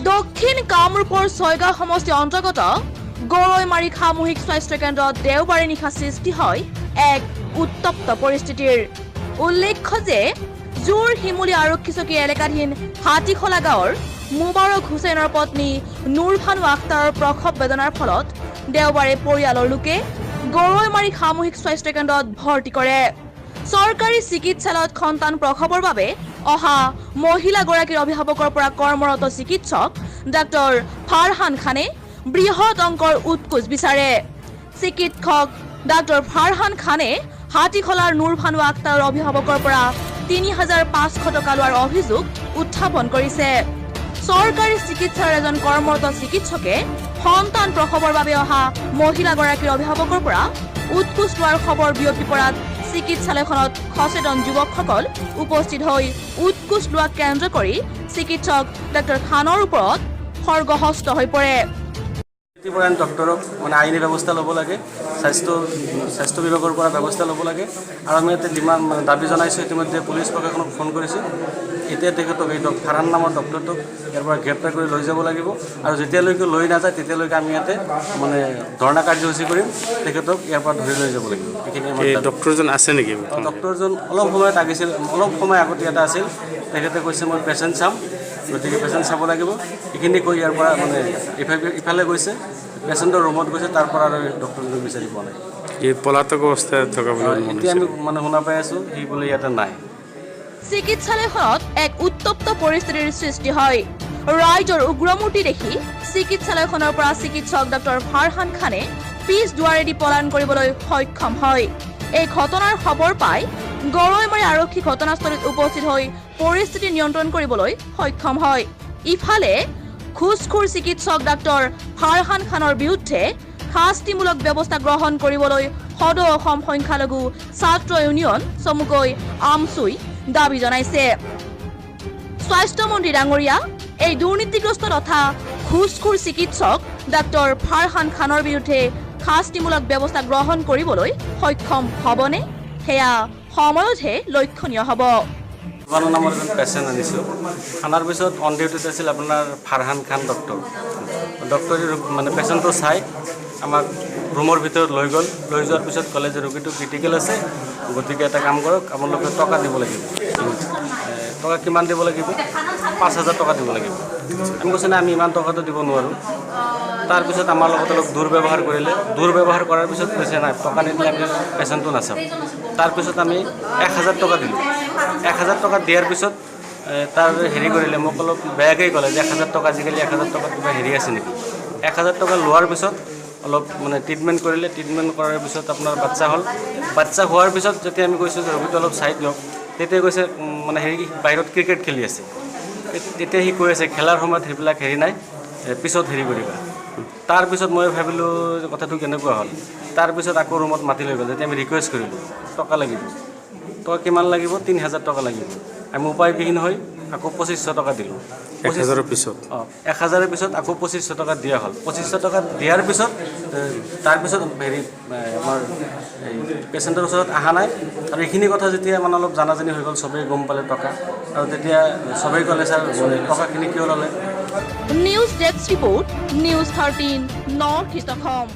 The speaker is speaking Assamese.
দক্ষিণ কামৰূপৰ ছয়গাঁও সমষ্টি অন্তৰ্গত গৰৈমাৰী সামূহিক স্বাস্থ্য কেন্দ্ৰত দেওবাৰে নিশা সৃষ্টি হয় এক উত্তপ্ত পৰিস্থিতিৰ। উল্লেখ্য যে জোৰ শিমুলী আৰক্ষী চকী এলেকাধীন হাতীখোলা গাঁৱৰ মুবাৰক হুছেইনৰ পত্নী নুৰভানু আখতাৰৰ প্ৰসৱ বেদনাৰ ফলত দেওবাৰে পৰিয়ালৰ লোকে গৰৈমাৰী সামূহিক স্বাস্থ্য কেন্দ্ৰত ভৰ্তি কৰে। চৰকাৰী চিকিৎসালয়ত সন্তান প্ৰসৱৰ বাবে অহা মহিলাগৰাকীৰ অভিভাৱকৰ পৰা কৰ্মৰত চিকিৎসক ডাক্তৰ ফাৰহান খানে বৃহৎ অংকৰ উৎকোচ বিচাৰে। চিকিৎসক ডাক্তৰ ফাৰহান খানে হাতীখোলাৰ নুৰভানু আখতাৰৰ অভিভাৱকৰ পৰা ৩৫০০ টকা লোৱাৰ অভিযোগ উত্থাপন কৰিছে। চৰকাৰী চিকিৎসালয়ৰ এজন কৰ্মৰত চিকিৎসকে সন্তান প্ৰসৱৰ বাবে অহা মহিলাগৰাকীৰ অভিভাৱকৰ পৰা উৎকোচ লোৱাৰ খবৰ বিয়পি পৰাত চিকিৎসালয়খনত সচেতন যুৱকসকল উপস্থিত হৈ উৎকোচ লোৱা কেন্দ্ৰ কৰি চিকিৎসক ডাক্তৰ খানৰ ওপৰত খৰ্গহস্ত হৈ পৰে। ডক্টৰক মানে আইনী ব্যৱস্থা ল'ব লাগে, স্বাস্থ্য বিভাগৰ পৰা ব্যৱস্থা ল'ব লাগে। আৰু আমি ইয়াতে দাবী জনাইছোঁ। ইতিমধ্যে পুলিচ প্ৰশাসনক ফোন কৰিছোঁ। এতিয়া তেখেতক এই ফাৰহান নামৰ ডক্টৰটোক ইয়াৰ পৰা গ্ৰেপ্তাৰ কৰি লৈ যাব লাগিব। আৰু যেতিয়ালৈকে লৈ নাযায় তেতিয়ালৈকে আমি ইয়াতে মানে ধৰ্ণা কাৰ্যসূচী কৰিম। তেখেতক ইয়াৰ পৰা ধৰি লৈ যাব লাগিব। এইখিনি ডক্টৰজন আছে নেকি? ডক্টৰজন অলপ সময়ত আগিছিল, অলপ সময় আগতে ইয়াতে আছিল। তেখেতে কৈছে মই পেচেণ্ট চাম, গতিকে পেচেণ্ট চাব লাগিব। এইখিনি কৈ ইয়াৰ পৰা মানে ইফালে গৈছে, পেচেণ্টৰ ৰুমত গৈছে, তাৰ পৰা আৰু ডক্টৰজনক বিচাৰি পোৱা নাই। এই পলাতক অৱস্থাত থকা এতিয়া আমি মানে শুনা পাই আছোঁ সি বোলে ইয়াতে নাই। চিকিৎসালয়খনত এক উত্তপ্ত পৰিস্থিতিৰ সৃষ্টি হয়। ৰাইজৰ উগ্ৰমূৰ্তি দেখি চিকিৎসালয়খনৰ পৰা চিকিৎসক ডাক্তৰ ফাৰহান খানে পিছ দুৱাৰেদি পলায়ন কৰিবলৈ সক্ষম হয়। এই ঘটনাৰ খবৰ পাই গৰৈমাৰী আৰক্ষী ঘটনাস্থলীত উপস্থিত হৈ পৰিস্থিতি নিয়ন্ত্ৰণ কৰিবলৈ সক্ষম হয়। ইফালে ঘুষখোৰ চিকিৎসক ডাক্তৰ ফাৰহান খানৰ বিৰুদ্ধে শাস্তিমূলক ব্যৱস্থা গ্ৰহণ কৰিবলৈ সদৌ অসম সংখ্যালঘু ছাত্ৰ ইউনিয়ন চমুকৈ আমছুই দাবী জনাইছে। স্বাস্থ্যমন্ত্ৰী ডাঙৰীয়া, এই দুৰ্নীতিগ্ৰস্ত তথা ঘুষখোৰ চিকিৎসক ডাক্তৰ ফাৰহান খানৰ বিৰুদ্ধে শাস্তিমূলক ব্যৱস্থা গ্ৰহণ কৰিবলৈ সক্ষম হ'বনে, সেয়া সময়তহে লক্ষণীয় হ'ব। নুৰভানু নামৰ এজন পেচেণ্ট আনিছোঁ। আনাৰ পিছত অন ডিউটিত আছিল আপোনাৰ ফাৰহান খান ডক্টৰ। ডক্টৰে মানে পেচেণ্টটো চাই আমাক ৰুমৰ ভিতৰত লৈ গ'ল। লৈ যোৱাৰ পিছত ক'লে যে ৰোগীটো ক্ৰিটিকেল আছে, গতিকে এটা কাম কৰক, আপোনালোকে টকা দিব লাগিব। টকা কিমান দিব লাগিব? ৫,০০০ টকা দিব লাগিব। আমি কৈছোঁ না, আমি ইমান টকাটো দিব নোৱাৰোঁ। তাৰপিছত আমাৰ লগত অলপ দুৰ্ব্যৱহাৰ কৰিলে। দুৰ্ব্যৱহাৰ কৰাৰ পিছত কৈছে নাই, টকা নিদিলে আমি পেচেণ্টটো নাচাওঁ। তাৰপিছত আমি ১,০০০ টকা দিলোঁ। ১,০০০ টকা দিয়াৰ পিছত তাৰ হেৰি কৰিলে, মোক অলপ বেয়াকৈ ক'লে যে ১,০০০ টকা, আজিকালি ১,০০০ টকাত কিবা হেৰি আছে নেকি? ১,০০০ টকা লোৱাৰ পিছত অলপ মানে ট্ৰিটমেণ্ট কৰিলে। ট্ৰিটমেণ্ট কৰাৰ পিছত আপোনাৰ বাচ্চা হ'ল। বাচ্চা হোৱাৰ পিছত যেতিয়া আমি কৈছোঁ যে ৰোগীটো অলপ চাই দিয়ক, তেতিয়া কৈছে মানে হেৰি বাহিৰত ক্ৰিকেট খেলি আছে। তেতিয়া সি কৈ আছে খেলাৰ সময়ত সেইবিলাক হেৰি নাই, পিছত হেৰি কৰিবা। তাৰপিছত মই ভাবিলোঁ যে কথাটো কেনেকুৱা হ'ল। তাৰপিছত আকৌ ৰুমত মাতি লৈ গ'ল। যেতিয়া আমি ৰিকুৱেষ্ট কৰিলোঁ টকা লাগিব, টকা কিমান লাগিব? ৩,০০০ টকা লাগিব। আমি উপায়বিহীন হৈ আকৌ ২৫০০ টকা দিলোঁ। ১,০০০ৰ পিছত ১,০০০ৰ পিছত আকৌ ২৫০০ টকা দিয়া হ'ল। ২৫০০ টকা দিয়াৰ পিছত তাৰপিছত হেৰি আমাৰ এই পেচেণ্টৰ ওচৰত অহা নাই। আৰু এইখিনি কথা যেতিয়া মানে অলপ জানাজানি হৈ গ'ল, চবেই গম পালে টকা। আৰু তেতিয়া চবেই ক'লে ছাৰ টকাখিনি কিয় ল'লে। News desk report, news 13 north east Assam.